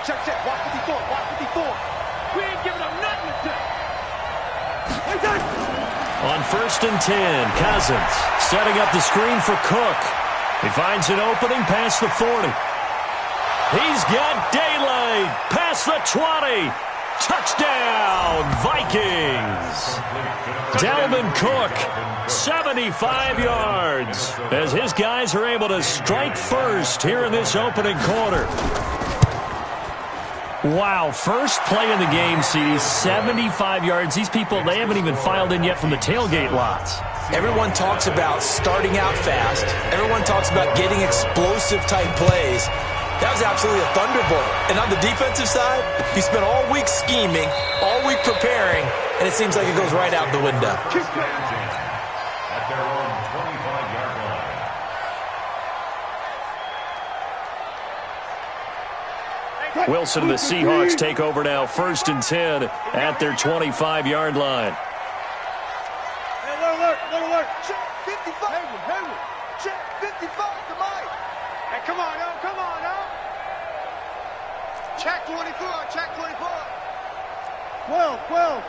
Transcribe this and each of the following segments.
Check, check. Watch 54. Watch 54. We ain't giving them nothing to do. On 1st and 10, Cousins setting up the screen for Cook. He finds an opening past the 40. He's got daylight past the 20. Touchdown, Vikings. Dalvin Cook, 75 yards, as his guys are able to strike first here in this opening quarter. Wow, first play in the game, CD, 75 yards. These people, they haven't even filed in yet from the tailgate lots. Everyone talks about starting out fast. Everyone talks about getting explosive-type plays. That was absolutely a thunderbolt. And on the defensive side, you spent all week scheming, all week preparing, and it seems like it goes right out the window. At their own 25-yard line. Wilson and the Seahawks take over now, 1st and 10 at their 25-yard line. Alert. Check 55. Hayward. Check 55 to Mike. Hey, come on, yo. Check 24. Check 24. 12.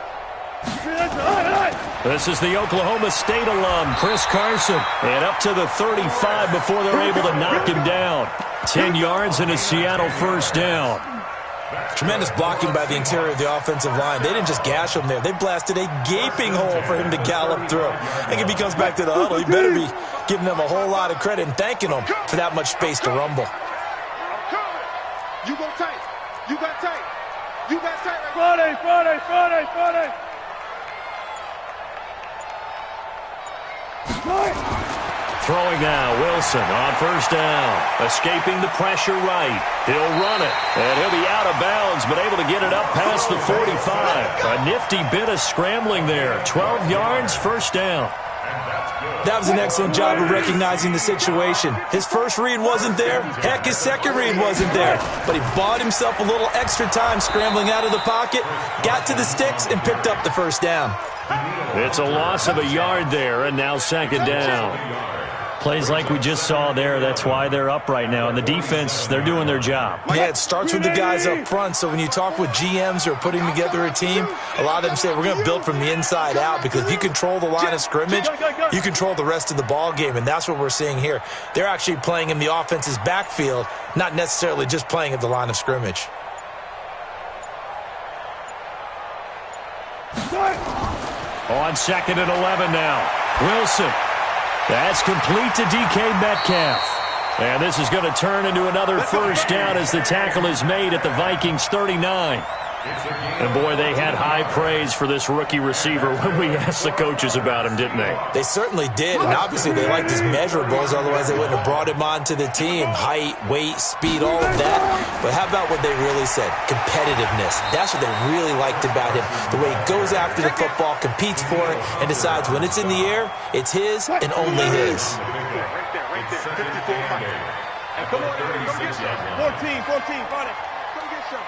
This is the Oklahoma State alum, Chris Carson. And up to the 35 before they're able to knock him down. 10 yards and a Seattle first down. Tremendous blocking by the interior of the offensive line. They didn't just gash him there. They blasted a gaping hole for him to gallop through. I think if he comes back to the huddle, he better be giving them a whole lot of credit and thanking them for that much space to rumble. You go tight. You got tight. Friday. Throwing now, Wilson on 1st down. Escaping the pressure right. He'll run it, and he'll be out of bounds, but able to get it up past the 45. A nifty bit of scrambling there. 12 yards, first down. That was an excellent job of recognizing the situation. His first read wasn't there. Heck, his second read wasn't there. But he bought himself a little extra time scrambling out of the pocket, got to the sticks, and picked up the first down. It's a loss of a yard there, and now 2nd down. Plays like we just saw there, that's why they're up right now. And the defense, they're doing their job. Yeah, it starts with the guys up front. So when you talk with GMs who are putting together a team, a lot of them say we're going to build from the inside out, because if you control the line of scrimmage, you control the rest of the ball game, and that's what we're seeing here. They're actually playing in the offense's backfield, not necessarily just playing at the line of scrimmage. On 2nd and 11 now. Wilson. That's complete to DK Metcalf. And this is going to turn into another first down as the tackle is made at the Vikings 39. And, boy, they had high praise for this rookie receiver when we asked the coaches about him, didn't they? They certainly did, and obviously they liked his measurables, otherwise they wouldn't have brought him onto the team. Height, weight, speed, all of that. But how about what they really said? Competitiveness. That's what they really liked about him. The way he goes after the football, competes for it, and decides when it's in the air, it's his and only his. Right there. 54. And come on, come get some. 14, find it. Come get some.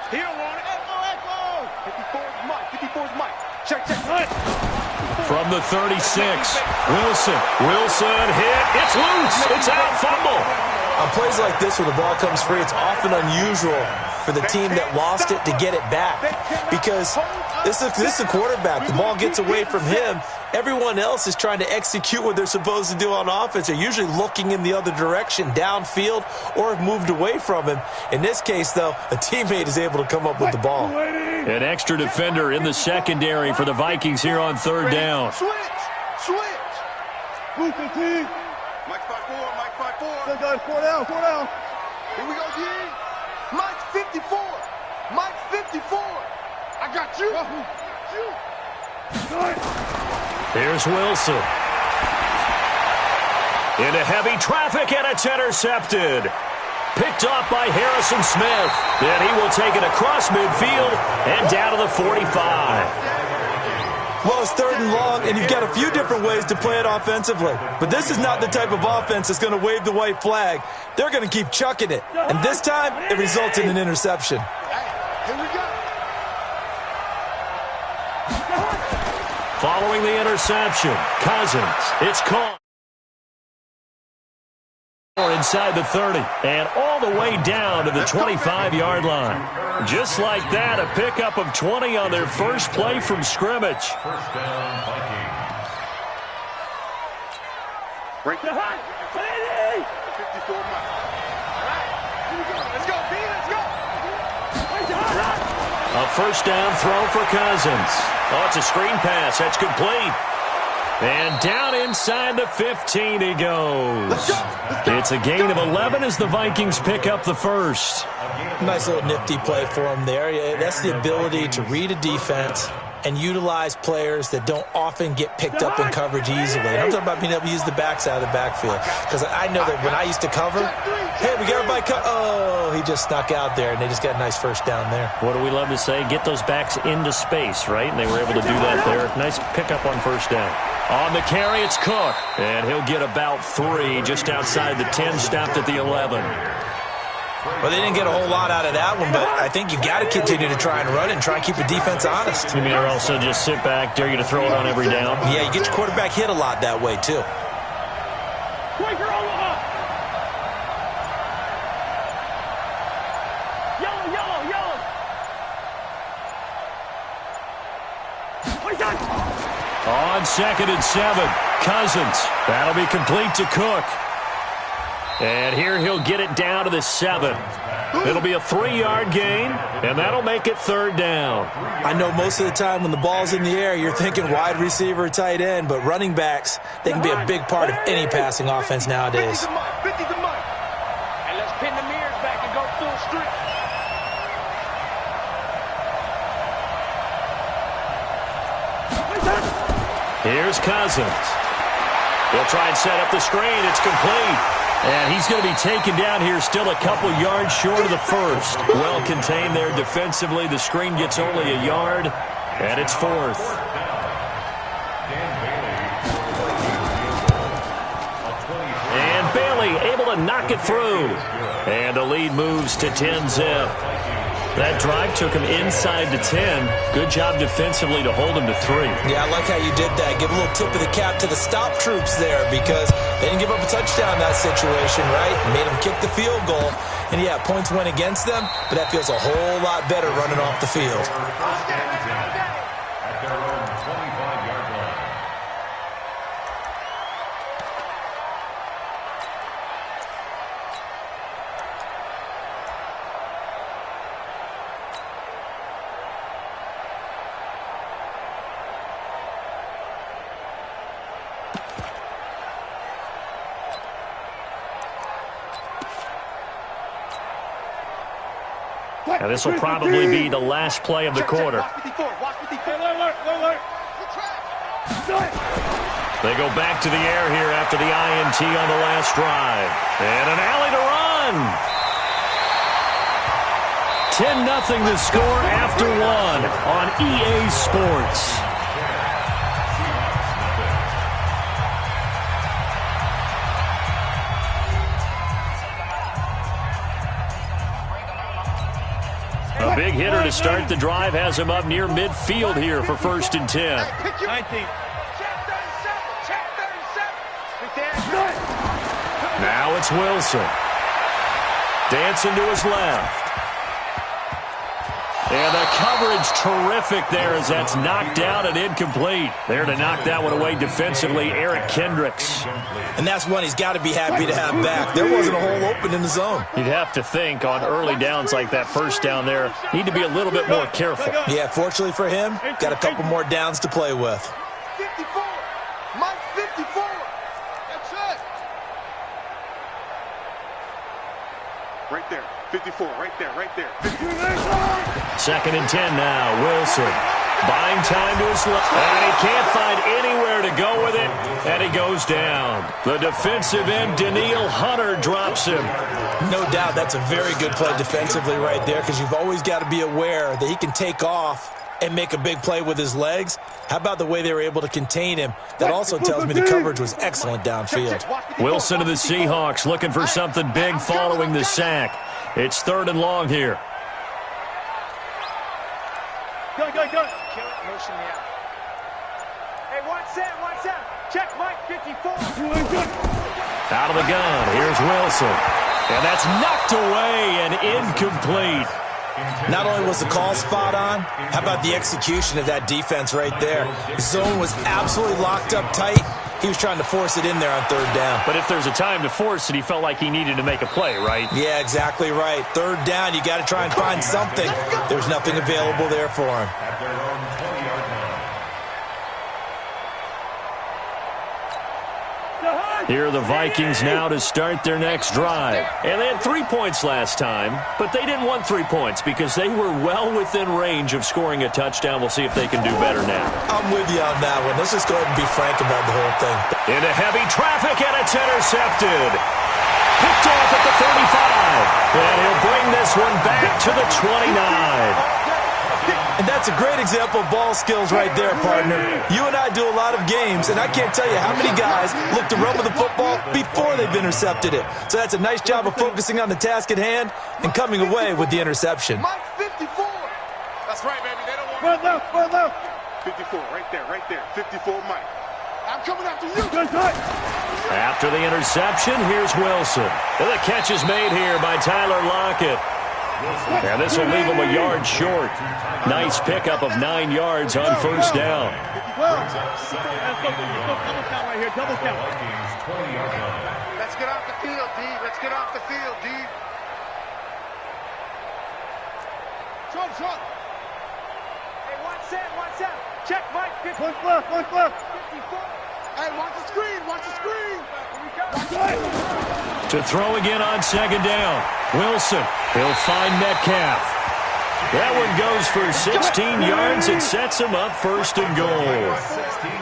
He don't want it. Echo. 54's Mike. Check. From the 36, Wilson hit. It's loose. It's out. Fumble. On plays like this, when the ball comes free, it's often unusual for the team that lost it to get it back, because this is a quarterback. The ball gets away from him. Everyone else is trying to execute what they're supposed to do on offense. They're usually looking in the other direction, downfield, or have moved away from him. In this case, though, a teammate is able to come up with the ball. An extra defender in the secondary for the Vikings here on 3rd down. Switch. Move 15. Mike 5-4. They got 4 down. Here we go, D. Mike 54. I got you. Here's Wilson. Into heavy traffic, and it's intercepted. Picked off by Harrison Smith. Then he will take it across midfield and down to the 45. Well, it's 3rd and long, and you've got a few different ways to play it offensively. But this is not the type of offense that's going to wave the white flag. They're going to keep chucking it. And this time, it results in an interception. Here we go. Following the interception, Cousins, it's caught. inside the 30 and all the way down to the 25-yard line. Just like that, a pickup of 20 on their first play from scrimmage. First down, Vikings. Break the high. 54 miles. All right, here we go. Let's go, B. Let's go. A first down throw for Cousins. Oh, it's a screen pass. That's complete. And down inside the 15 he goes. Let's go. It's a gain of 11 as the Vikings pick up the first. Nice little nifty play for him there. Yeah, that's the ability to read a defense and utilize players that don't often get picked up in coverage easily. And I'm talking about being able to use the backside of the backfield. Because I know that when I used to cover, hey, we got everybody oh, he just snuck out there, and they just got a nice first down there. What do we love to say? Get those backs into space, right? And they were able to do that there. Nice pickup on first down. On the carry, it's Cook. And he'll get about 3 just outside the 10, stopped at the 11. Well, they didn't get a whole lot out of that one, but I think you've got to continue to try and run it and try and keep the defense honest. You mean or also just sit back, dare you to throw it on every down? Yeah, you get your quarterback hit a lot that way, too. Quaker Omaha. Yellow, yellow, yellow. On 2nd and 7, Cousins. That'll be complete to Cook. And here he'll get it down to the 7. It'll be a 3-yard gain, and that'll make it 3rd down. I know most of the time when the ball's in the air, you're thinking wide receiver, tight end, but running backs, they can be a big part of any passing offense nowadays. 50's a mic, 50's a mic. And let's pin the mirrors back and go full streak. Here's Cousins. He'll try and set up the screen. It's complete. And he's going to be taken down here still a couple yards short of the first. Well contained there defensively. The screen gets only a yard, and it's 4th. And Bailey able to knock it through. And the lead moves to 10-zip. That drive took him inside to 10. Good job defensively to hold him to 3. Yeah, I like how you did that. Give a little tip of the cap to the stop troops there because they didn't give up a touchdown in that situation, right? Made them kick the field goal. And, yeah, points went against them, but that feels a whole lot better running off the field. At their own 25-yard line. Now this will probably be the last play of the quarter. They go back to the air here after the INT on the last drive. And an alley to run. 10-0 the score after 1 on EA Sports. A big hitter to start the drive has him up near midfield here for 1st and 10. 19. Now it's Wilson. Dancing to his left. And the coverage terrific there as that's knocked out and incomplete. There to knock that one away defensively, Eric Kendricks. And that's one he's got to be happy to have back. There wasn't a hole open in the zone. You'd have to think on early downs like that first down there, need to be a little bit more careful. Yeah, fortunately for him, got a couple more downs to play with. 54. Mike 54. That's it. Right there. 54. Right there. Right there. 2nd and 10 now. Wilson buying time to his left. And he can't find anywhere to go with it. And he goes down. The defensive end, Daniil Hunter, drops him. No doubt that's a very good play defensively right there because you've always got to be aware that he can take off and make a big play with his legs. How about the way they were able to contain him? That also tells me the coverage was excellent downfield. Wilson of the Seahawks looking for something big following the sack. It's 3rd and long here. Go. Kill it. Motion me out. Hey, 1 set. Check Mike 54. Out of the gun, here's Wilson. And that's knocked away and incomplete. Not only was the call spot on, how about the execution of that defense right there? The zone was absolutely locked up tight. He was trying to force it in there on third down. But if there's a time to force it, he felt like he needed to make a play, right? Yeah, exactly right. Third down, you got to try and find something. There's nothing available there for him. At their own 20-yard line. Here are the Vikings now to start their next drive. And they had 3 points last time, but they didn't want 3 points because they were well within range of scoring a touchdown. We'll see if they can do better now. I'm with you on that one. Let's just go ahead and be frank about the whole thing. Into heavy traffic, and it's intercepted. Picked off at the 35. And he'll bring this one back to the 29. And that's a great example of ball skills right there, partner. You and I do a lot of games, and I can't tell you how many guys look to run with the football before they've intercepted it. So that's a nice job of focusing on the task at hand and coming away with the interception. Mike 54. That's right, baby. They don't want Run left. 54, right there. 54, Mike. I'm coming after you. Good night. After the interception, here's Wilson. And the catch is made here by Tyler Lockett. And this will leave him a yard short. Nice pickup of 9 yards on first down. Double count right here. Double count. Let's get off the field, D. Let's get off the field, D. Short. Hey, watch out. Check, Mike. One left. 54. Hey, watch the screen. To throw again on second down. Wilson. He'll find Metcalf. That one goes for 16 yards and sets him up first and goal.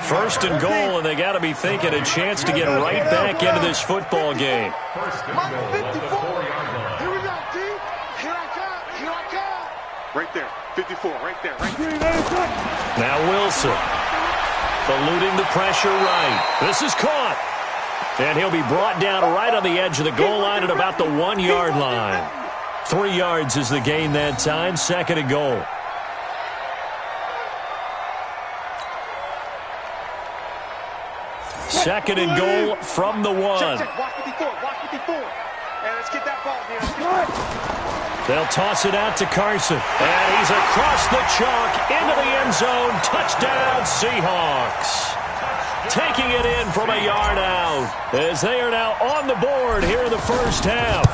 First and goal, and they got to be thinking a chance to get right back into this football game. Mike 54. Here we go, D. Here I come. Right there. 54, right there. Now Wilson. Eluding the pressure right. This is caught. And he'll be brought down right on the edge of the goal line at about the 1 yard line. 3 yards is the gain that time. Second and goal. Second and goal from the 1. Check. Watch 54. Hey, let's get that ball, man. They'll toss it out to Carson. And he's across the chalk into the end zone. Touchdown, Seahawks. Taking it in from a yard out as they are now on the board here in the first half.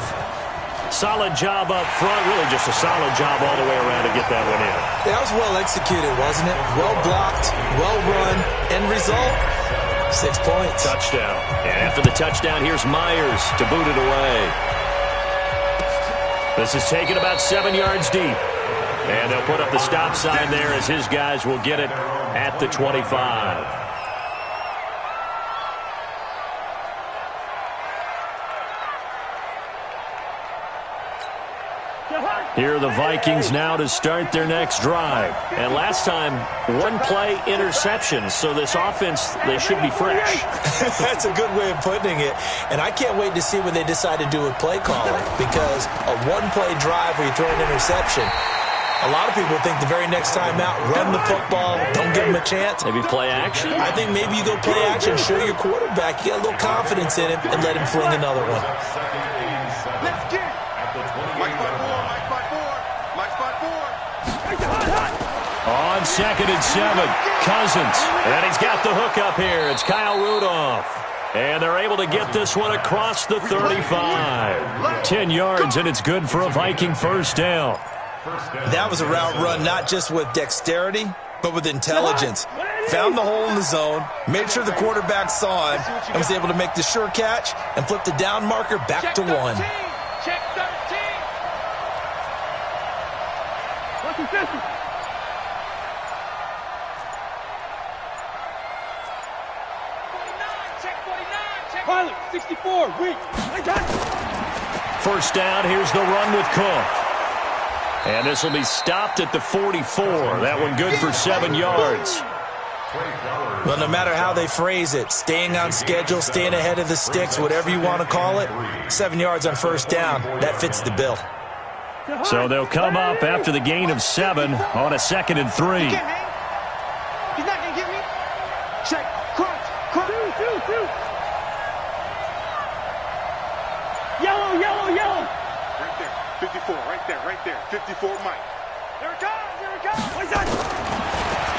Solid job up front. Really just a solid job all the way around to get that one in. That was well executed, wasn't it? Well blocked, well run. End result, 6 points. Touchdown. And after the touchdown, here's Myers to boot it away. This is taken about 7 yards deep. And they'll put up the stop sign there as his guys will get it at the 25. Here are the Vikings now to start their next drive. And last time, 1 play interception. So this offense, they should be fresh. That's a good way of putting it. And I can't wait to see what they decide to do with play calling. Because a 1-play drive where you throw an interception, a lot of people think the very next time out, run the football, don't give him a chance. Maybe play action? I think maybe you go play action, show your quarterback, you get a little confidence in him, and let him fling another one. Let's get it. Mike 5-4. On second and 7, Cousins. And he's got the hook up here. It's Kyle Rudolph. And they're able to get this one across the 35. 10 yards, and it's good for a Viking first down. That was a route run not just with dexterity, but with intelligence. Found the hole in the zone, made sure the quarterback saw him, and was able to make the sure catch and flip the down marker back to 1. Check 13. What's the 50? Pilot, 64, weak. First down, here's the run with Cook. And this will be stopped at the 44. That one good for 7 yards. Well, no matter how they phrase it, staying on schedule, staying ahead of the sticks, whatever you want to call it, 7 yards on first down, that fits the bill. So they'll come up after the gain of 7 on a 2nd and 3. He's not going to get me. Check. Crunch. Two. Right there. 54. Right there. 54, Mike. Here it comes.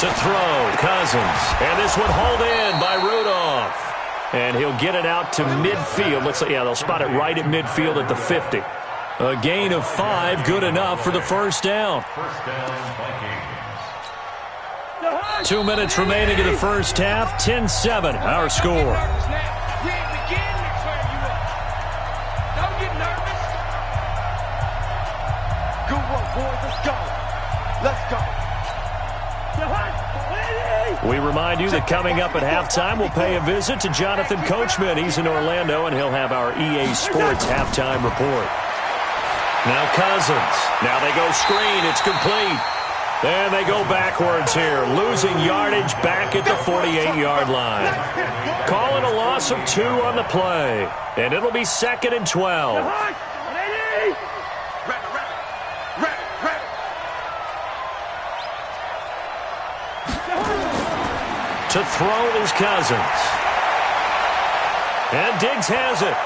To throw, Cousins. And this one hauled in by Rudolph. And he'll get it out to midfield. Looks like, yeah, they'll spot it right at midfield at the 50. A gain of 5, good enough for the first down. First down, Vikings. 2 minutes remaining in the first half. 10-7, our score. We ain't beginning to clear you up. Don't get nervous. Good work, boys. Let's go. Let's go. We remind you that coming up at halftime, we'll pay a visit to Jonathan Coachman. He's in Orlando, and he'll have our EA Sports halftime report. Now Cousins. Now they go screen. It's complete. And they go backwards here, losing yardage back at the 48-yard line. Calling a loss of 2 on the play. And it'll be 2nd and 12. To throw is Cousins. And Diggs has it.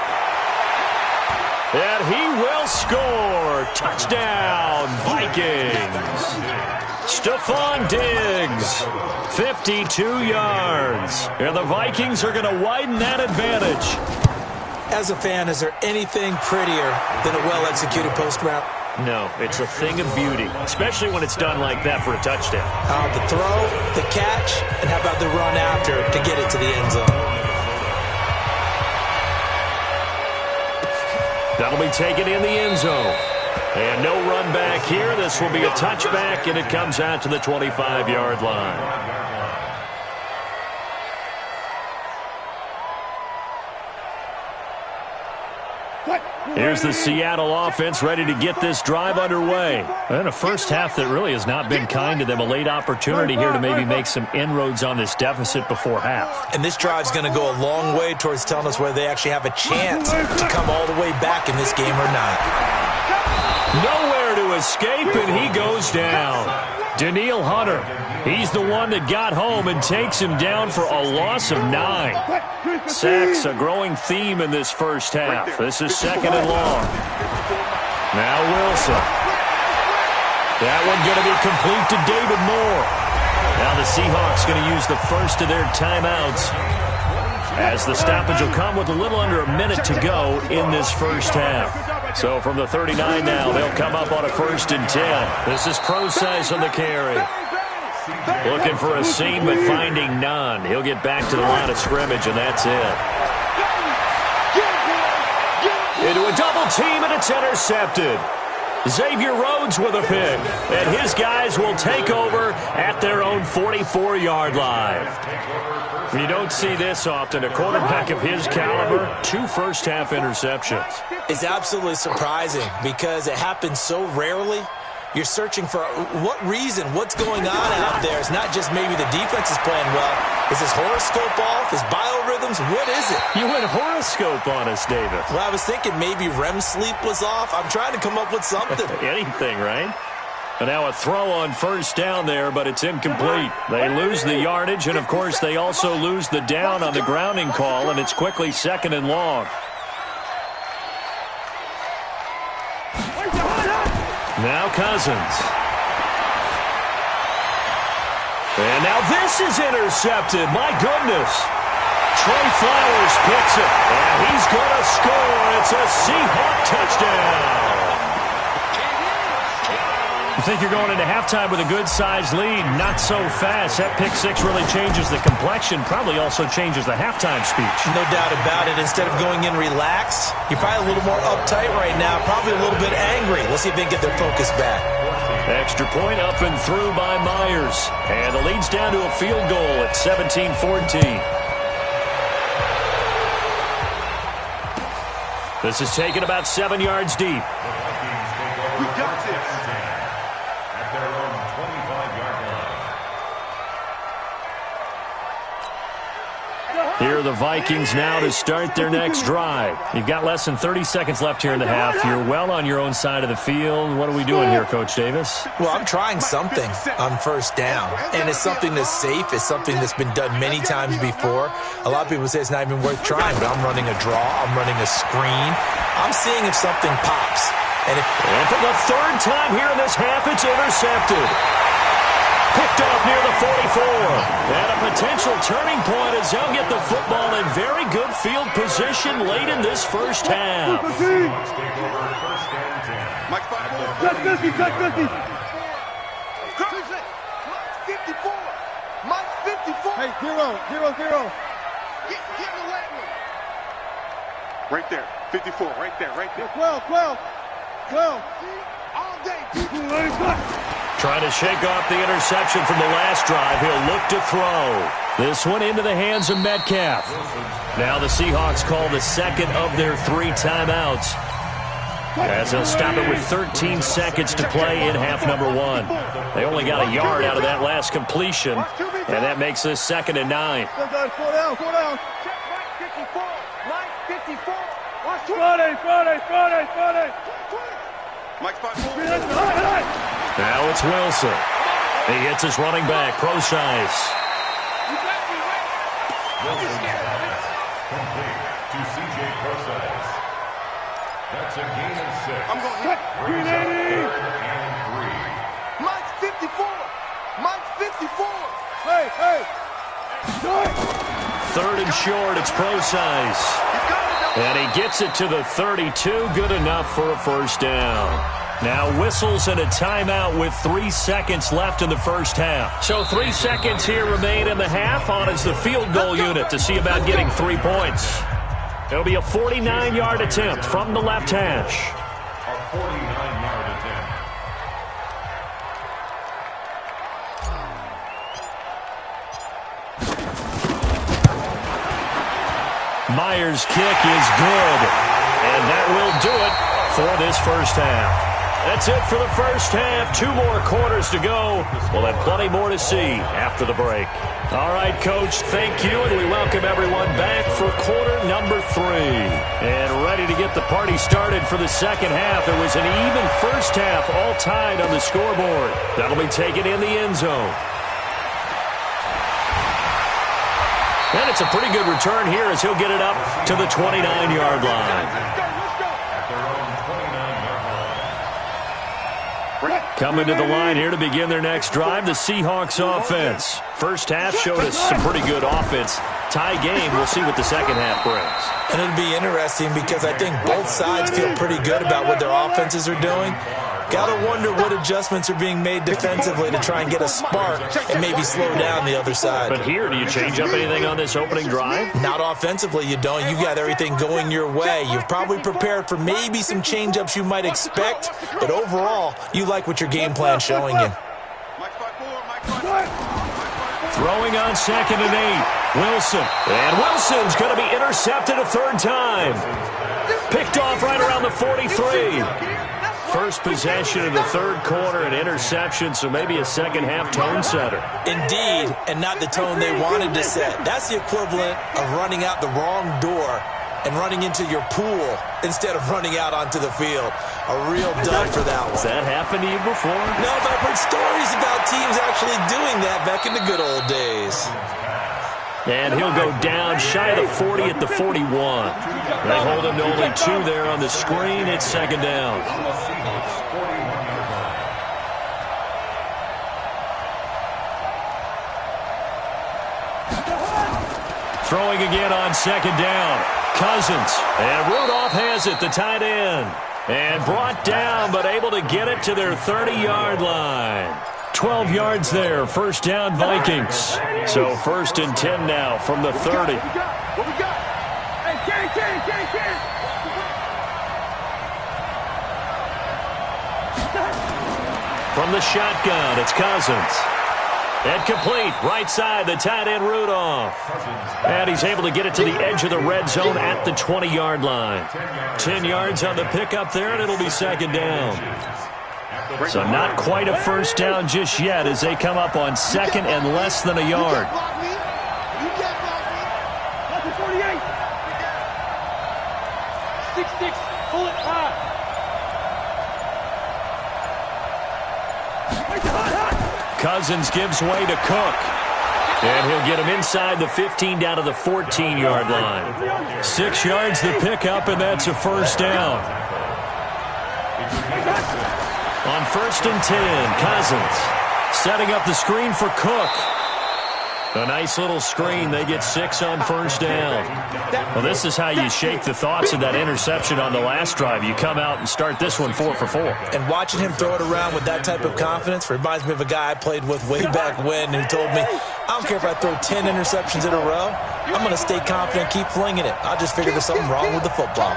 And he will score. Touchdown, Vikings. Stephon Diggs, 52 yards. And the Vikings are going to widen that advantage. As a fan, is there anything prettier than a well-executed post route? No, it's a thing of beauty, especially when it's done like that for a touchdown. The throw, the catch, and how about the run after to get it to the end zone? That'll be taken in the end zone. And no run back here. This will be a touchback, and it comes out to the 25-yard line. Here's the Seattle offense ready to get this drive underway. And a first half that really has not been kind to them. A late opportunity here to maybe make some inroads on this deficit before half. And this drive's going to go a long way towards telling us whether they actually have a chance to come all the way back in this game or not. Nowhere to escape, and he goes down. Danielle Hunter, he's the one that got home and takes him down for a loss of 9. Sacks, a growing theme in this first half. This is 2nd and long. Now Wilson. That one going to be complete to David Moore. Now the Seahawks going to use the first of their timeouts, as the stoppage will come with a little under a minute to go in this first half. So from the 39 now, they'll come up on a 1st and 10. This is Procise on the carry. Looking for a seam, but finding none. He'll get back to the line of scrimmage, and that's it. Into a double team, and it's intercepted. Xavier Rhodes with a pick, and his guys will take over at their own 44-yard line. You don't see this often. A quarterback of his caliber, 2 first-half interceptions. It's absolutely surprising because it happens so rarely. You're searching for what reason, what's going on out there. It's not just maybe the defense is playing well. Is his horoscope off? His biorhythms? What is it? You went horoscope on us, David. Well, I was thinking maybe REM sleep was off. I'm trying to come up with something. Anything, right? And now a throw on 1st down there, but it's incomplete. They lose the yardage, and, of course, they also lose the down on the grounding call, and it's quickly 2nd and long. Now Cousins. And now this is intercepted. My goodness. Trey Flowers picks it, and he's going to score. It's a Seahawk touchdown. You think you're going into halftime with a good-sized lead. Not so fast. That pick 6 really changes the complexion, probably also changes the halftime speech. No doubt about it. Instead of going in relaxed, you're probably a little more uptight right now, probably a little bit angry. Let's see if they can get their focus back. Extra point up and through by Myers. And the lead's down to a field goal at 17-14. This is taken about 7 yards deep. We got this. At their own 25-yard line. Here are the Vikings now to start their next drive. You've got less than 30 seconds left here in the half. You're well on your own side of the field. What are we doing here, Coach Davis? Well, I'm trying something on first down, and it's something that's safe. It's something that's been done many times before. A lot of people say it's not even worth trying, but I'm running a draw. I'm running a screen. I'm seeing if something pops. And for the third time here in this half, it's intercepted. Picked off near the 44. And a potential turning point as they'll get the football in very good field position late in this first half. Touch 50, touch 50. 54. Mike 54. Hey, 0, 0, 0. Get in the late one. Right there. 54. Right there. Right there. 12, 12. 12. All day. Trying to shake off the interception from the last drive. He'll look to throw. This one into the hands of Metcalf. Now the Seahawks call the second of their 3 timeouts, as they'll stop it with 13 seconds to play in half number 1. They only got a yard out of that last completion, and that makes this 2nd and 9. 4 down. Check Mike 54. Mike 54. Watch Friday. Mike's 5-4. Now it's Wilson. He hits his running back, Pro-Size. Wilson's pass complete to C.J. Pro-Size. That's a gain of 6. I'm going to hit. 3rd and 3. Mike's 54. Mike's 54. Hey. 3rd and short, it's Pro-Size. And he gets it to the 32, good enough for a first down. Now whistles and a timeout with 3 seconds left in the first half. So 3 seconds here remain in the half. On is the field goal unit to see about getting 3 points. It'll be a 49-yard attempt from the left hash. A 49-yard attempt. Myers' kick is good. And that will do it for this first half. That's it for the first half. 2 more quarters to go. We'll have plenty more to see after the break. All right, Coach, thank you, and we welcome everyone back for quarter number 3. And ready to get the party started for the second half. It was an even first half, all tied on the scoreboard. That'll be taken in the end zone. And it's a pretty good return here as he'll get it up to the 29-yard line. Coming to the line here to begin their next drive, the Seahawks offense. First half showed us some pretty good offense. Tie game, we'll see what the second half brings. And it'll be interesting because I think both sides feel pretty good about what their offenses are doing. Got to wonder what adjustments are being made defensively to try and get a spark and maybe slow down the other side. But here, do you change up anything on this opening drive? Not offensively, you don't. You've got everything going your way. You've probably prepared for maybe some change-ups you might expect, but overall, you like what your game plan's showing you. Throwing on 2nd and 8. Wilson. And Wilson's going to be intercepted a 3rd time. Picked off right around the 43. First possession of the 3rd quarter, an interception, so maybe a second half tone setter. Indeed, and not the tone they wanted to set. That's the equivalent of running out the wrong door and running into your pool instead of running out onto the field. A real dud for that one. Has that happened to you before? No, but I've heard stories about teams actually doing that back in the good old days. And he'll go down shy of the 40 at the 41. They hold him to only 2 there on the screen. It's 2nd down. Throwing again on 2nd down. Cousins. And Rudolph has it, the tight end. And brought down, but able to get it to their 30-yard line. 12 yards there, first down Vikings. So 1st and 10 now from the 30. What we got? Hey, Ken. From the shotgun, it's Cousins. And complete, right side, the tight end Rudolph. And he's able to get it to the edge of the red zone at the 20-yard line. 10 yards on the pickup there, and it'll be 2nd down. So not quite a first down just yet as they come up on 2nd and less than a yard. 6'6", pull it high. Cousins gives way to Cook. And he'll get him inside the 15 down to the 14-yard line. 6 yards the pickup, and that's a first down. On 1st and 10, Cousins setting up the screen for Cook. A nice little screen. They get 6 on first down. Well, this is how you shake the thoughts of that interception on the last drive. You come out and start this one 4 for 4. And watching him throw it around with that type of confidence reminds me of a guy I played with way back when who told me, I don't care if I throw 10 interceptions in a row. I'm going to stay confident, keep flinging it. I'll just figure there's something wrong with the football.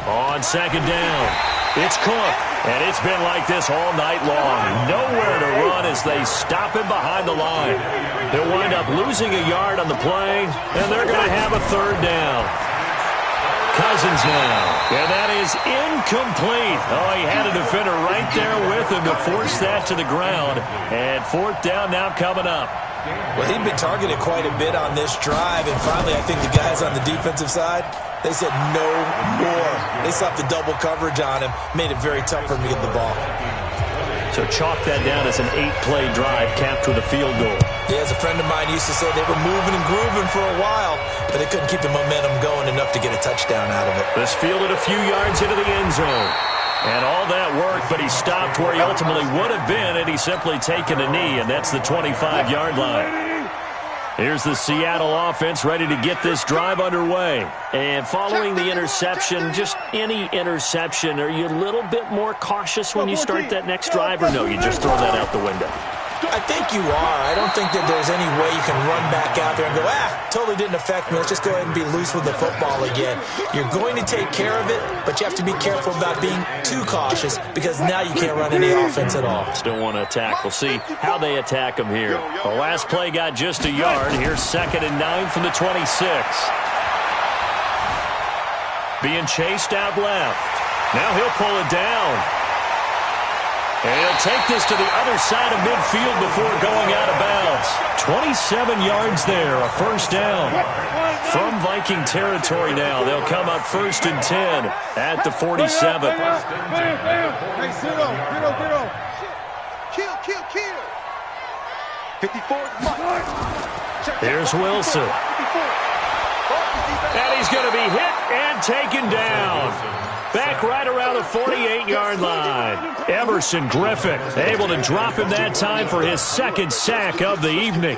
On 2nd down, it's Cook, and it's been like this all night long. Nowhere to run as they stop him behind the line. They'll wind up losing a yard on the play, and they're going to have a 3rd down. Cousins now, and that is incomplete. Oh, he had a defender right there with him to force that to the ground, and 4th down now coming up. Well, he'd been targeted quite a bit on this drive, and finally I think the guys on the defensive side, they said no more. They slapped the double coverage on him, made it very tough for him to get the ball. So chalk that down as an 8-play drive capped with a field goal. Yeah, as a friend of mine used to say, they were moving and grooving for a while, but they couldn't keep the momentum going enough to get a touchdown out of it. This fielded a few yards into the end zone. And all that worked, but he stopped where he ultimately would have been had he simply taken a knee, and that's the 25-yard line. Here's the Seattle offense ready to get this drive underway. And following the interception, just any interception, are you a little bit more cautious when you start that next drive, or no, you just throw that out the window? I think you are. I don't think that there's any way you can run back out there and go, totally didn't affect me. Let's just go ahead and be loose with the football again. You're going to take care of it, but you have to be careful about being too cautious because now you can't run any offense at all. Still want to attack. We'll see how they attack him here. The last play got just a yard. Here's 2nd and 9 from the 26. Being chased out left. Now he'll pull it down. And he'll take this to the other side of midfield before going out of bounds. 27 yards there, a first down. From Viking territory now, they'll come up 1st and 10 at the 47. Hey, 0. Kill. 54's Mike. Here's Wilson. And he's going to be hit and taken down. Back right around the 48-yard line. Everson Griffin able to drop him that time for his 2nd sack of the evening.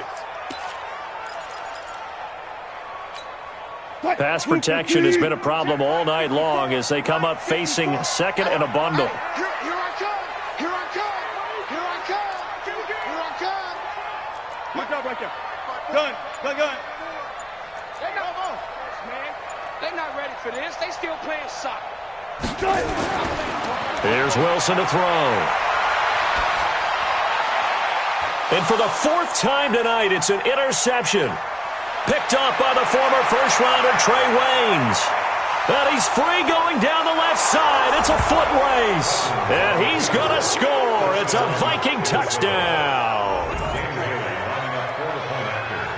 Pass protection has been a problem all night long as they come up facing 2nd and a bundle. Here I come. Good job right there. Gun. They're not ready for this. They still playing soccer. Here's Wilson to throw. And for the 4th time tonight, it's an interception. Picked up by the former first-rounder Trey Waynes. And he's free going down the left side. It's a foot race. And he's going to score. It's a Viking touchdown.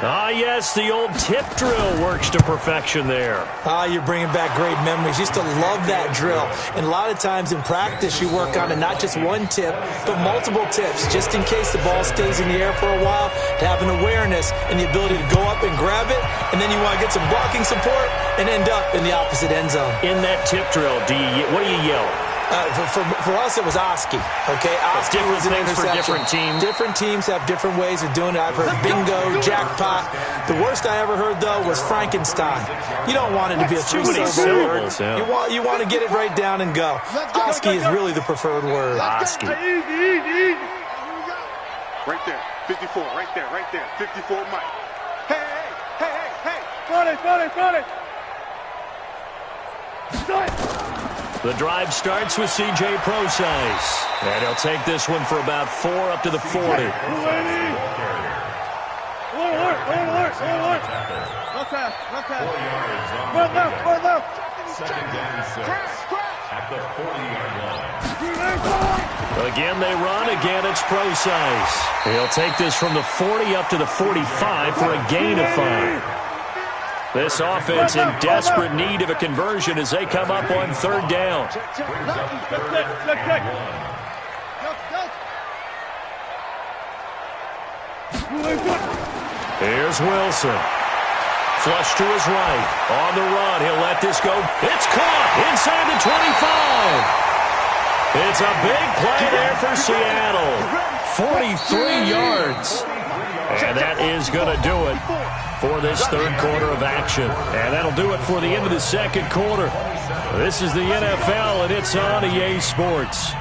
Ah, yes, the old tip drill works to perfection there. You're bringing back great memories. Used to love that drill. And a lot of times in practice, you work on it, not just one tip, but multiple tips, just in case the ball stays in the air for a while, to have an awareness and the ability to go up and grab it, and then you want to get some blocking support and end up in the opposite end zone. In that tip drill, what do you yell? For us, it was Oski. Okay, Oski was an things for interception. different teams. Different teams have different ways of doing it. I've heard bingo, jackpot. The worst I ever heard, though, was Frankenstein. You don't want it to be a three-syllable word. Yeah. You want to get it right down and go. Oski is really the preferred word. Oski. Easy. Right there. 54. Right there. 54 Mike. Hey. Front it. The drive starts with C.J. Procise. And he'll take this one for about 4 up to the 40. Alert. One pass. 4 yards on the Run left. 2nd and 6. at the 40-yard line. Again, they run. Again, it's Procise. He'll take this from the 40 up to the 45 for a gain of 5. This offense in desperate need of a conversion as they come up on third down. Here's Wilson. Flush to his right. On the run. He'll let this go. It's caught inside the 25. It's a big play there for Seattle. 43 yards. And that is going to do it for this third quarter of action. And that'll do it for the end of the second quarter. This is the NFL, and it's on EA Sports.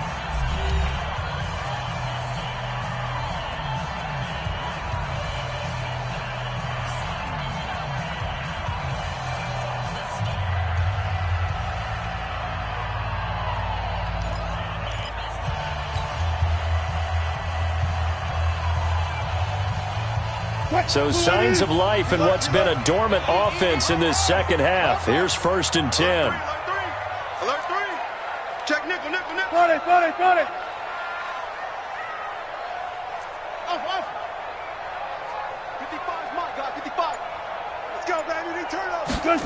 So signs of life in what's been a dormant offense in this second half. Here's 1st and 10. Alert 3. Check nickel. Got it. Off. 55's my guy, 55. Let's go, baby. They turn up. Good.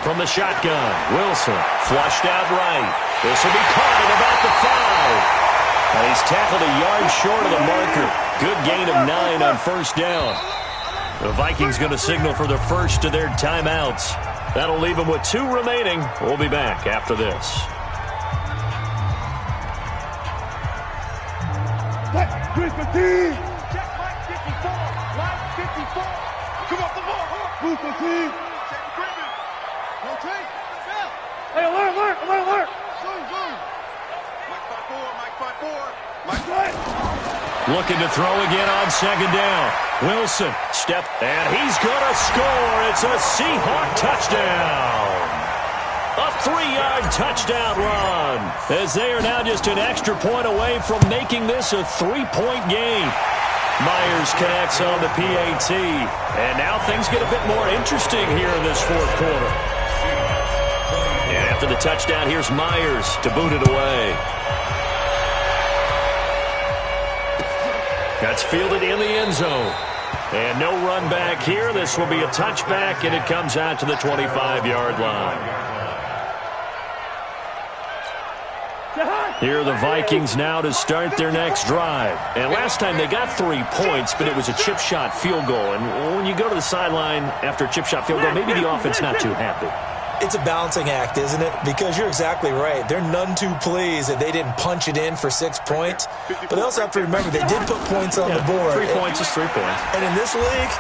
From the shotgun, Wilson flushed out right. This will be caught at about the 5. And he's tackled a yard short of the marker. Good gain of 9 on first down. The Vikings going to signal for the first of their timeouts. That'll leave them with 2 remaining. We'll be back after this. Check Mike 54. Mike 54. Come off the ball. Move the team. Check equipment. No take. Hey, alert. Zoom. Mike 54. Looking to throw again on second down. Wilson, step, and he's going to score. It's a Seahawk touchdown. A 3-yard touchdown run, as they are now just an extra point away from making this a 3-point game. Myers connects on the PAT, and now things get a bit more interesting here in this fourth quarter. And after the touchdown, here's Myers to boot it away. That's fielded in the end zone. And no run back here. This will be a touchback, and it comes out to the 25-yard line. Here are the Vikings now to start their next drive. And last time they got 3 points, but it was a chip shot field goal. And when you go to the sideline after a chip shot field goal, maybe the offense not too happy. It's a balancing act, isn't it? Because you're exactly right. They're none too pleased that they didn't punch it in for 6 points. But they also have to remember they did put points on the board. 3 points is 3 points. And in this league,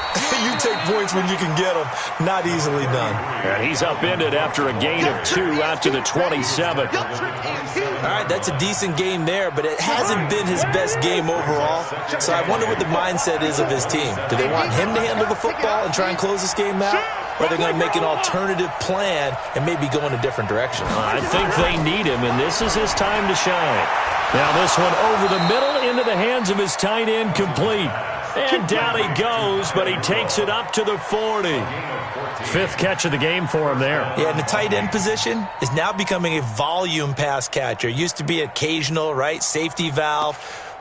you take points when you can get them. Not easily done. And he's upended after a gain of 2 out to the 27. All right, that's a decent game there, but it hasn't been his best game overall. So I wonder what the mindset is of his team. Do they want him to handle the football and try and close this game out? Or are they going to make an alternative plan and maybe go in a different direction? I think they need him, and this is his time to shine. Now this one over the middle into the hands of his tight end, complete. And down he goes, but he takes it up to the 40. 5th catch of the game for him there. Yeah, and the tight end position is now becoming a volume pass catcher. Used to be occasional, right? Safety valve.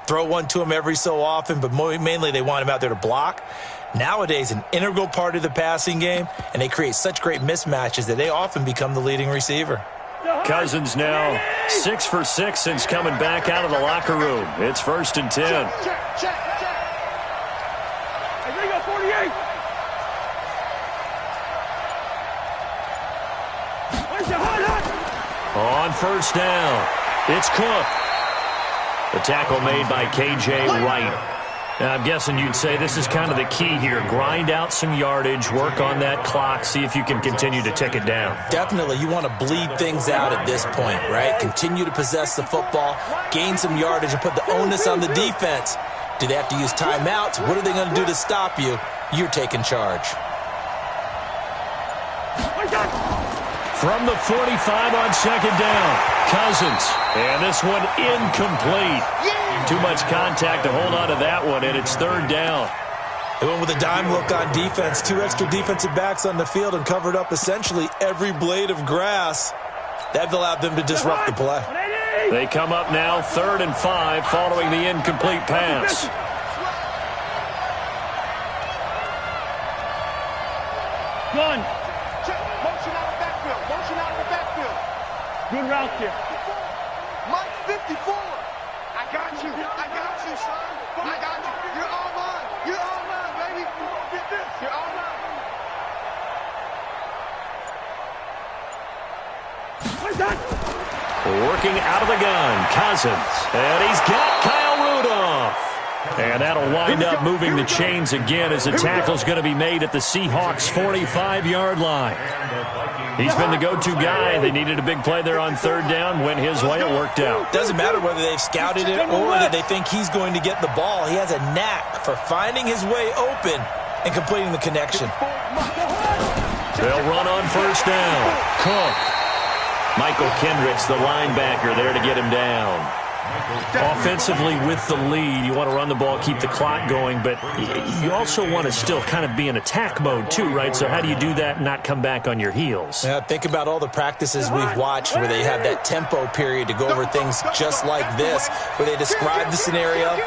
Throw one to him every so often, but mainly they want him out there to block. Nowadays, an integral part of the passing game, and they create such great mismatches that they often become the leading receiver. Cousins now 6 for 6 since coming back out of the locker room. It's 1st and 10. Check. Hey, they got 48. On first down, it's Cook. The tackle made by K.J. Wright. Now, I'm guessing you'd say this is kind of the key here. Grind out some yardage, work on that clock, see if you can continue to tick it down. Definitely. You want to bleed things out at this point, right? Continue to possess the football, gain some yardage, and put the onus on the defense. Do they have to use timeouts? What are they going to do to stop you? You're taking charge. From the 45 on second down, Cousins. And this one incomplete. Too much contact to hold on to that one, and it's 3rd down. They went with a dime look on defense. 2 extra defensive backs on the field and covered up essentially every blade of grass. That allowed them to disrupt the play. They come up now 3rd and 5 following the incomplete pass. Gun. Motion out of the backfield. Motion out of the backfield. Good route here. Mike 54. I got you. I got you, son. I got you. You're all mine. You're all mine, baby. Get this. You're all mine. Working out of the gun, Cousins. And he's got Kyle Rudolph. And that'll wind up moving the chains again as the tackle's going to be made at the Seahawks' 45-yard line. He's been the go-to guy. They needed a big play there on 3rd down. Went his way. It worked out. Doesn't matter whether they've scouted it or that they think he's going to get the ball. He has a knack for finding his way open and completing the connection. They'll run on 1st down. Cook. Michael Kendricks, the linebacker, there to get him down. Offensively with the lead, you want to run the ball, keep the clock going, but you also want to still kind of be in attack mode too, right? So how do you do that and not come back on your heels? Yeah, think about all the practices we've watched where they have that tempo period to go over things just like this, where they describe the scenario,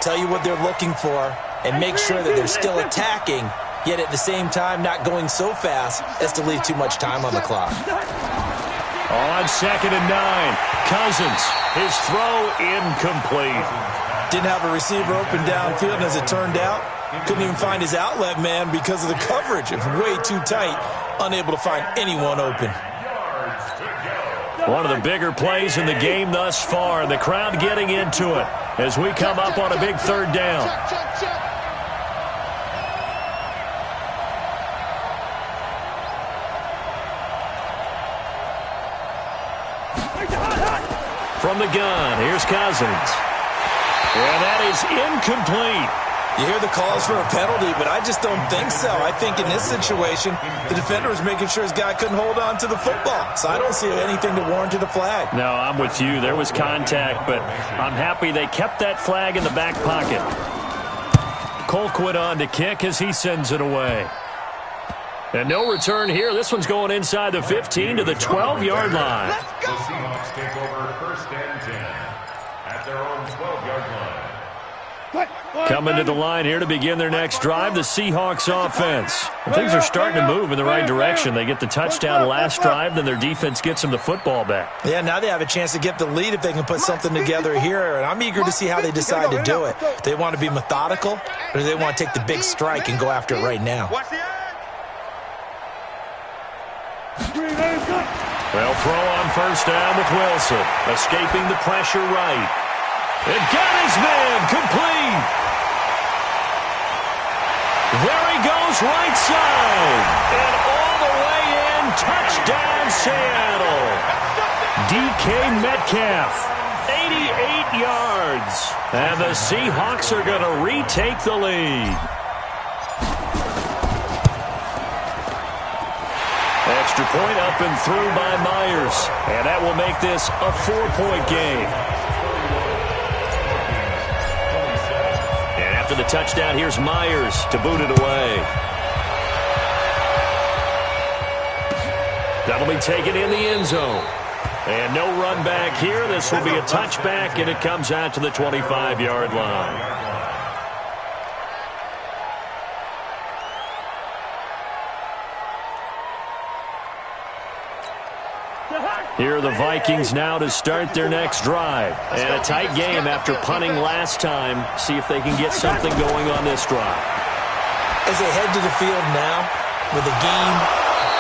tell you what they're looking for, and make sure that they're still attacking, yet at the same time not going so fast as to leave too much time on the clock. On 2nd and 9, Cousins, his throw incomplete. Didn't have a receiver open downfield, and as it turned out, couldn't even find his outlet man because of the coverage. It was way too tight, unable to find anyone open. One of the bigger plays in the game thus far. The crowd getting into it as we come up on a big 3rd down. From the gun, here's Cousins. And that is incomplete. You hear the calls for a penalty, but I just don't think so. I think in this situation, the defender was making sure his guy couldn't hold on to the football. So I don't see anything to warrant a flag. No, I'm with you. There was contact, but I'm happy they kept that flag in the back pocket. Colquitt on to kick as he sends it away. And no return here. This one's going inside the 15 to the 12-yard line. The Seahawks take over 1st and 10 at their own 12-yard line. Coming to the line here to begin their next drive, the Seahawks offense. And things are starting to move in the right direction. They get the touchdown last drive, then their defense gets them the football back. Yeah, now they have a chance to get the lead if they can put something together here, and I'm eager to see how they decide to do it. Do they want to be methodical, or do they want to take the big strike and go after it right now? They'll throw on 1st down with Wilson, escaping the pressure right. And got his man complete. There he goes right side. And all the way in, touchdown Seattle. DK Metcalf, 88 yards. And the Seahawks are going to retake the lead. Extra point up and through by Myers. And that will make this a 4-point game. And after the touchdown, here's Myers to boot it away. That'll be taken in the end zone. And no run back here. This will be a touchback, and it comes out to the 25-yard line. Here are the Vikings now to start their next drive. And a tight game after punting last time. See if they can get something going on this drive. As they head to the field now, with the game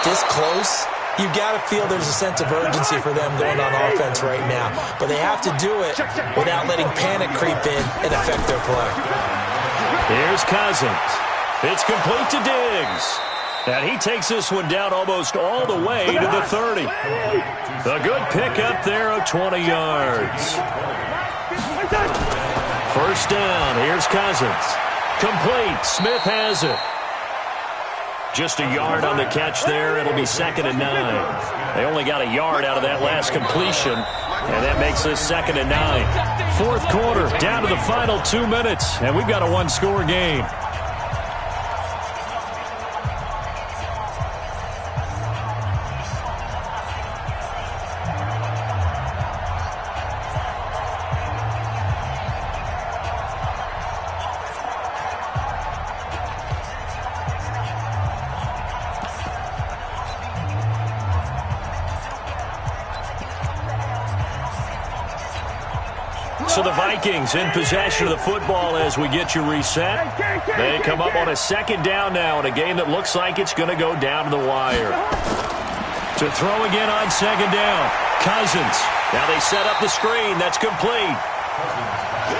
this close, you've got to feel there's a sense of urgency for them going on offense right now. But they have to do it without letting panic creep in and affect their play. Here's Cousins. It's complete to Diggs. And he takes this one down almost all the way to the 30. A good pickup there of 20 yards. 1st down. Here's Cousins. Complete. Smith has it. Just a yard on the catch there. It'll be 2nd and 9. They only got a yard out of that last completion, and that makes this 2nd and 9. 4th quarter, down to the final 2 minutes, and we've got a one-score game. So the Vikings in possession of the football as we get you reset. They come up on a second down now in a game that looks like it's going to go down to the wire. To throw again on second down. Cousins. Now they set up the screen. That's complete.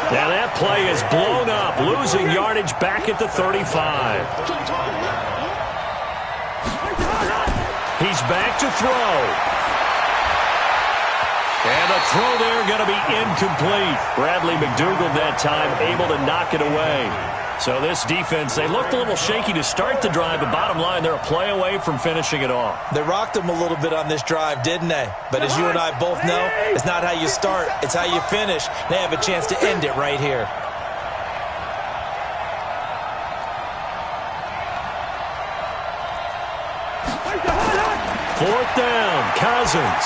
Now that play is blown up, losing yardage back at the 35. He's back to throw. And the throw there going to be incomplete. Bradley McDougald that time able to knock it away. So this defense, they looked a little shaky to start the drive, but bottom line, they're a play away from finishing it off. They rocked them a little bit on this drive, didn't they? But as you and I both know, it's not how you start, it's how you finish. They have a chance to end it right here. Fourth down, Cousins.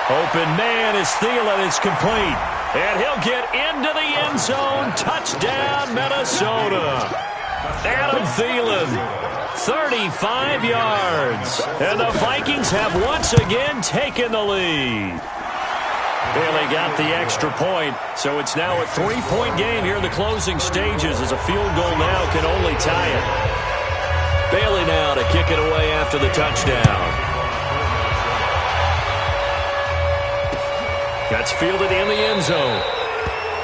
Open man is Thielen. It's complete. And he'll get into the end zone. Touchdown, Minnesota. Adam Thielen, 35 yards. And the Vikings have once again taken the lead. Bailey got the extra point, so it's now a 3-point game here in the closing stages as a field goal now can only tie it. Bailey now to kick it away after the touchdown. That's fielded in the end zone.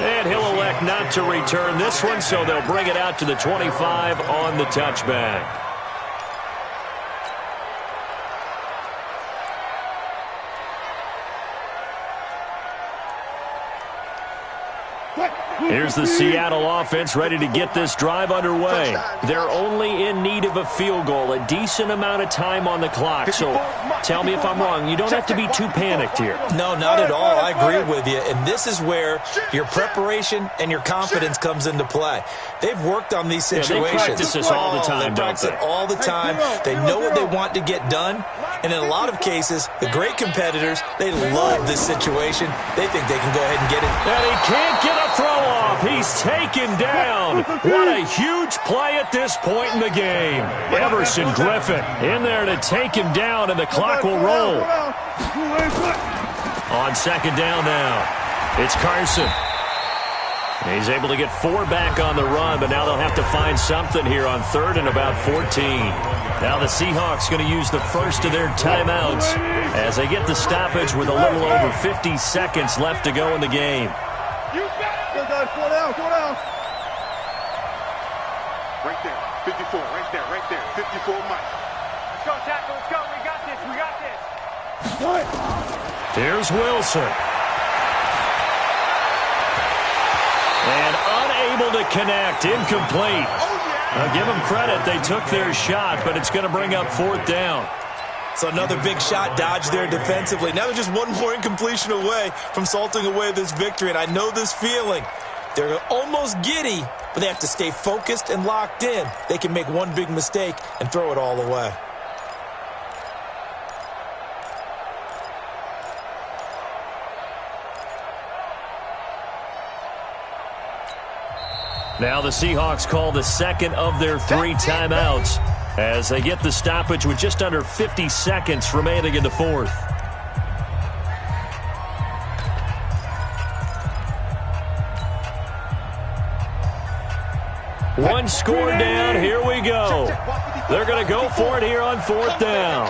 And he'll elect not to return this one, so they'll bring it out to the 25 on the touchback. Here's the Seattle offense ready to get this drive underway. They're only in need of a field goal, a decent amount of time on the clock. So tell me if I'm wrong. You don't have to be too panicked here. No, not at all. I agree with you. And this is where your preparation and your confidence comes into play. They've worked on these situations. They practice this all the time, They practice it all the time. They know what they want to get done. And in a lot of cases, the great competitors, they love this situation. They think they can go ahead and get it. And he can't get a throw off. He's taken down. What a huge play at this point in the game. Everson Griffin in there to take him down, and the clock will roll. On second down now, it's Carson. He's able to get 4 back on the run, but now they'll have to find something here on third and about 14. Now the Seahawks going to use the first of their timeouts as they get the stoppage with a little over 50 seconds left to go in the game. Go down. Right there, 54, right there, 54 Mike. Let's go, tackle, let's go. We got this. Here's Wilson. And unable to connect, incomplete. Now give them credit, they took their shot, but it's going to bring up fourth down. So another big shot dodged there defensively. Now they're just one more incompletion away from salting away this victory, and I know this feeling. They're almost giddy, but they have to stay focused and locked in. They can make one big mistake and throw it all away. Now the Seahawks call the second of their 3 timeouts as they get the stoppage with just under 50 seconds remaining in the fourth. One score down. Here we go. They're going to go for it here on fourth down.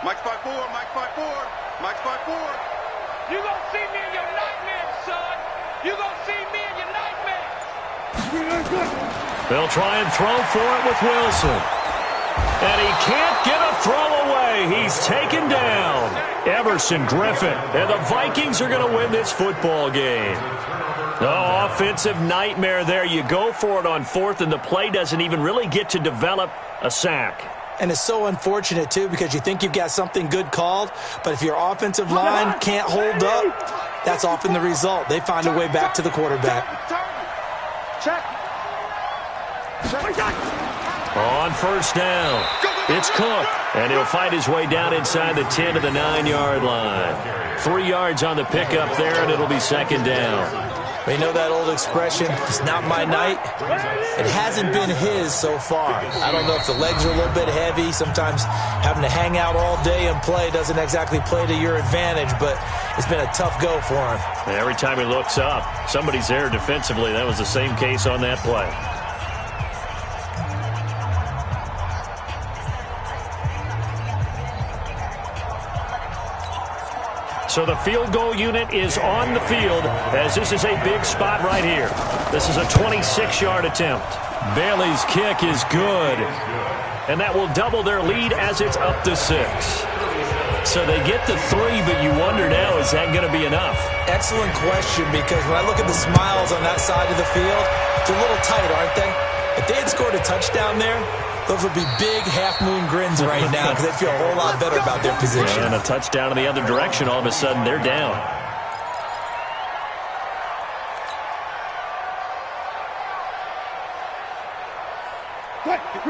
Mike's 5-4, Mike's 5-4, Mike's 5-4. You gonna see me in your nightmares, son. You gonna see me in your nightmares. They'll try and throw for it with Wilson. And he can't get a throw away. He's taken down. Everson Griffin. And the Vikings are going to win this football game. Oh, offensive nightmare there. You go for it on fourth, and the play doesn't even really get to develop a sack. And it's so unfortunate, too, because you think you've got something good called, but if your offensive line can't hold up, that's often the result. They find a way back to the quarterback. On first down, it's Cook, and he'll fight his way down inside the 10 to the 9-yard line. 3 yards on the pickup there, and it'll be second down. You know that old expression, it's not my night? It hasn't been his so far. I don't know if the legs are a little bit heavy. Sometimes having to hang out all day and play doesn't exactly play to your advantage, but it's been a tough go for him. Every time he looks up, somebody's there defensively. That was the same case on that play. So the field goal unit is on the field as this is a big spot right here. This is a 26-yard attempt. Bailey's kick is good. And that will double their lead as it's up to 6. So they get the 3, but you wonder now, is that going to be enough? Excellent question, because when I look at the smiles on that side of the field, they're a little tight, aren't they? If they had scored a touchdown there, those would be big half-moon grins right now because they feel a whole lot better about their position. And a touchdown in the other direction, all of a sudden they're down.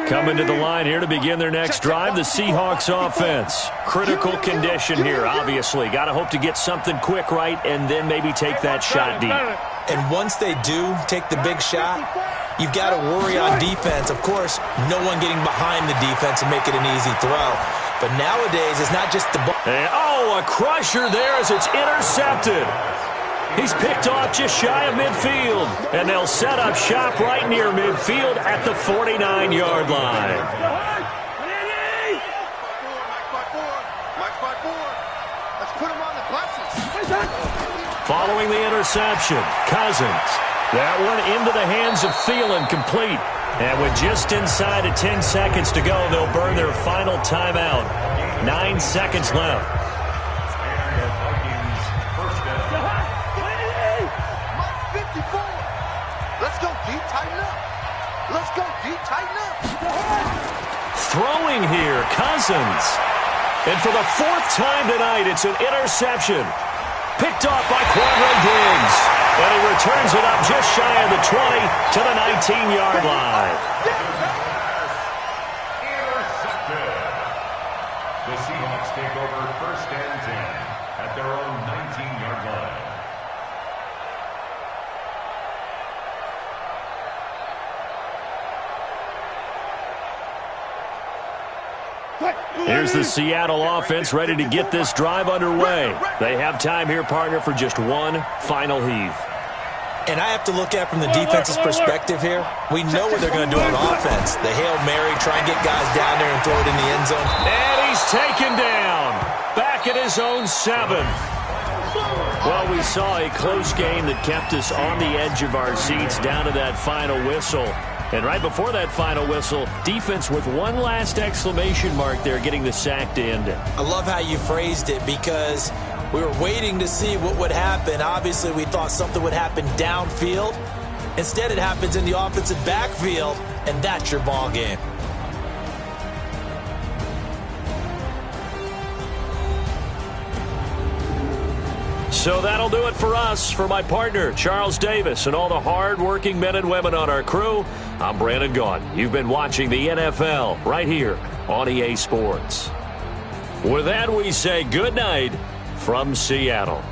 Coming to the line here to begin their next drive, the Seahawks offense. Critical condition here, obviously. Got to hope to get something quick right and then maybe take that shot deep. And once they do take the big shot, you've got to worry on defense. Of course, no one getting behind the defense and make it an easy throw. But nowadays, it's not just the ball. And, a crusher there as it's intercepted. He's picked off just shy of midfield. And they'll set up shop right near midfield at the 49-yard line. Let's put him on the buses. Following the interception, Cousins. That one into the hands of Thielen, complete. And with just inside of 10 seconds to go, they'll burn their final timeout. 9 seconds left. Let's go deep, tighten up. Let's go deep, tighten up. Throwing here, Cousins. And for the 4th time tonight, it's an interception. Picked off by Quandre Diggs. And he returns it up just shy of the 20 to the 19-yard line. Intercepted. The Seahawks take over 1st and 10 at their own 19-yard line. Here's the Seattle offense ready to get this drive underway. They have time here, partner, for just one final heave. And I have to look at it from the defense's perspective here. We know what they're going to do on offense. The Hail Mary, try and get guys down there and throw it in the end zone. And he's taken down. Back at his own 7. Well, we saw a close game that kept us on the edge of our seats down to that final whistle. And right before that final whistle, defense with one last exclamation mark there, getting the sack to end it. I love how you phrased it because we were waiting to see what would happen. Obviously, we thought something would happen downfield. Instead, it happens in the offensive backfield, and that's your ball game. So that'll do it for us. For my partner, Charles Davis, and all the hard-working men and women on our crew, I'm Brandon Gaudin. You've been watching the NFL right here on EA Sports. With that, we say good night from Seattle.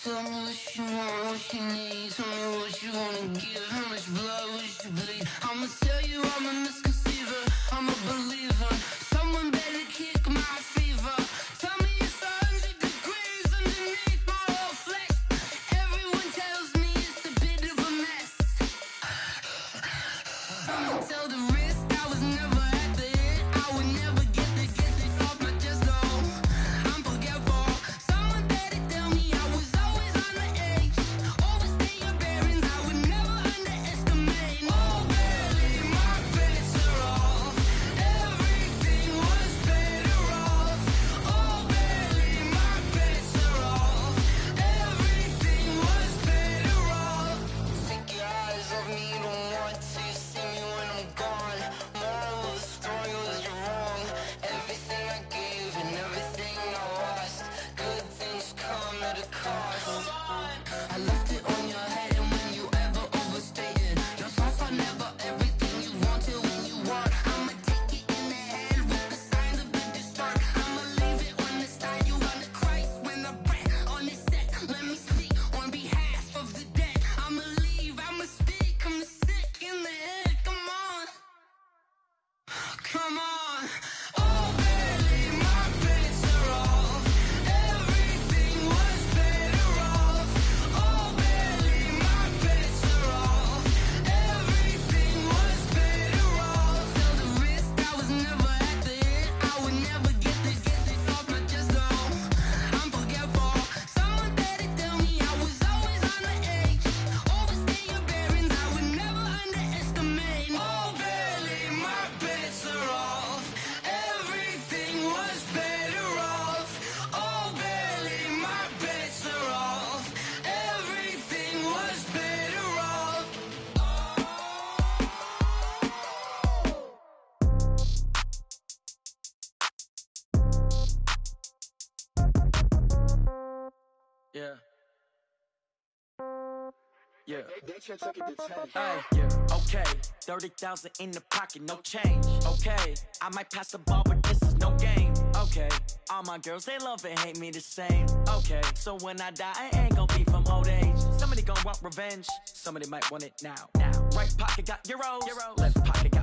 Tell me what you want, what you need. Tell me what you wanna give. How much blood would you bleed? I'ma tell you I'm a misconceiver. I'm a believer. Someone better kick my fever. Tell me it's 100 degrees underneath my whole flesh. Everyone tells me it's a bit of a mess. I'ma tell the risk I was never at the end. I would never get this off my chest though. I'm forgetful. Someone better tell me I was always on the edge. Overstay your bearings, I would never underestimate. Oh barely, my bets are off. Everything was better off. Oh barely, my bets are off. Everything was better off. Take your eyes off me, don't want to see me when I'm gone. Moral of the story was you're wrong. Everything I gave and everything I lost. Good things come at a cost. I left it on your head, and when you ever overstated, your thoughts are never everything you wanted when you want. I'ma take it in the head with the signs of the distort. I'ma leave it on the side. You on the Christ when the breath on this set. Let me speak on behalf of the dead. I'ma leave, I'ma speak. I'm sick in the head. Come on, come on. Oh, barely, my bets are off. Everything was better off. Oh, barely, my bets are off. Everything was better off. Tell the risk I was never at the end. I would never get this off my chest though. I'm forgetful. Someone better tell me I was always on the edge. Overstay your bearings, I would never underestimate. Oh, barely, my bets are off. Everything was better off. Oh, barely, my bets are off. Everything was better off. Yeah. Yeah. That shit took it to 10. Hey, yeah, okay. 30,000 in the pocket, no change. Okay, I might pass the ball, but this is no game. Okay, all my girls, they love and hate me the same. Okay, so when I die, I ain't gon' be from old age. Somebody gon' want revenge, somebody might want it now. Right pocket got euros, left pocket got